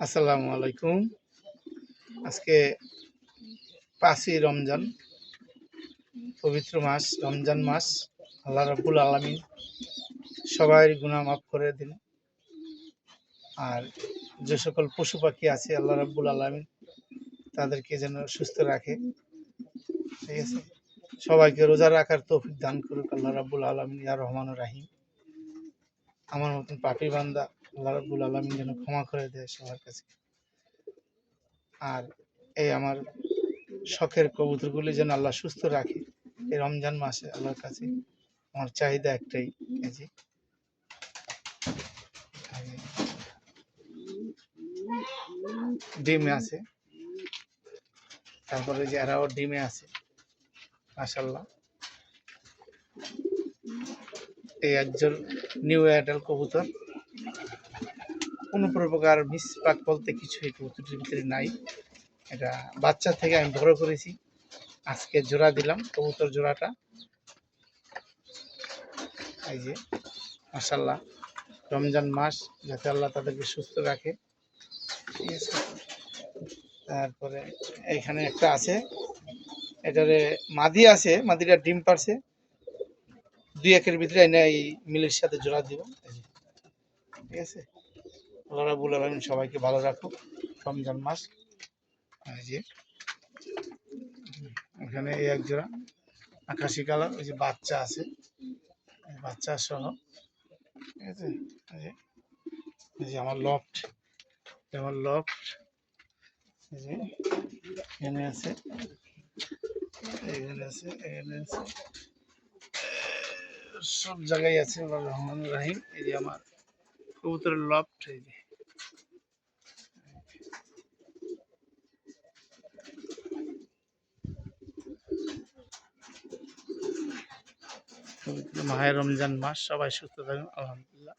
আসসালামু আলাইকুম। আজকে ৫ই রমজান, পবিত্র মাস, রমজান মাস। আল্লাহ রাব্বুল আলামিন সবার গুনাহ মাফ করে দিন। আর যে সকল পশু পাখি আছে আল্লাহ রাব্বুল আলামিন তাদেরকে যেন সুস্থ রাখে। ঠিক আছে, সবাইকে রোজা রাখার তৌফিক দান করুক আল্লাহ রাব্বুল আলামিন, ইয়া রহমানুর রাহিম। আমার মতন পাপী বান্দা আল্লাহ রাব্বুল আলামিন যেন ক্ষমা করে দেয় সবার কাছে। আর এই আমার শখের কবুতরগুলি যেন আল্লাহ সুস্থ রাখে এই রমজান মাসে। আল্লাহর কাছে আমার চাহিদা একটাই, এই যে ডিমে আছে, তারপরে যে এরাও ডিমে আছে মাশাআল্লাহ। এই একজন নিউ এয়ারটেল কবুতর, কোনো প্রকার মিসপাক বলতে কিছু এই কবুতরটির ভিতরে নাই। এটা বাচ্চা থেকে আমি বড় করেছি, আজকে জোড়া দিলাম কবুতর জোড়াটা। এই যে মাশাআল্লাহ, রমজান মাস, যাতে আল্লাহ তাদেরকে সুস্থ রাখে। ঠিক আছে, তারপরে এইখানে একটা আছে, এটারে মাদি আছে, মাদিটা ডিম পারছে, ২-১ ভিতরে এনে এই মিলের সাথে জোড়া দিব। ঠিক আছে, আল্লাহ রাব্বুল আলামিন সবাইকে ভালো রাখুক রমজান মাস। এই যে এখানে এই এক জোড়া আকাশি কালার, ওই যে বাচ্চা আছে, বাচ্চা সহ। ঠিক আছে, এই যে আমার লফট, আমার লফট, এই যে এখানে আছে, এখানে আছে, এখানে আছে, সব জায়গায় আছে। আল্লাহর রহমানুর রাহিম। এই যে আমার কবুতরের লফট, এই যে পবিত্র মাহে রমজান মাস, সবাই সুস্থ থাকুন আলহামদুলিল্লাহ।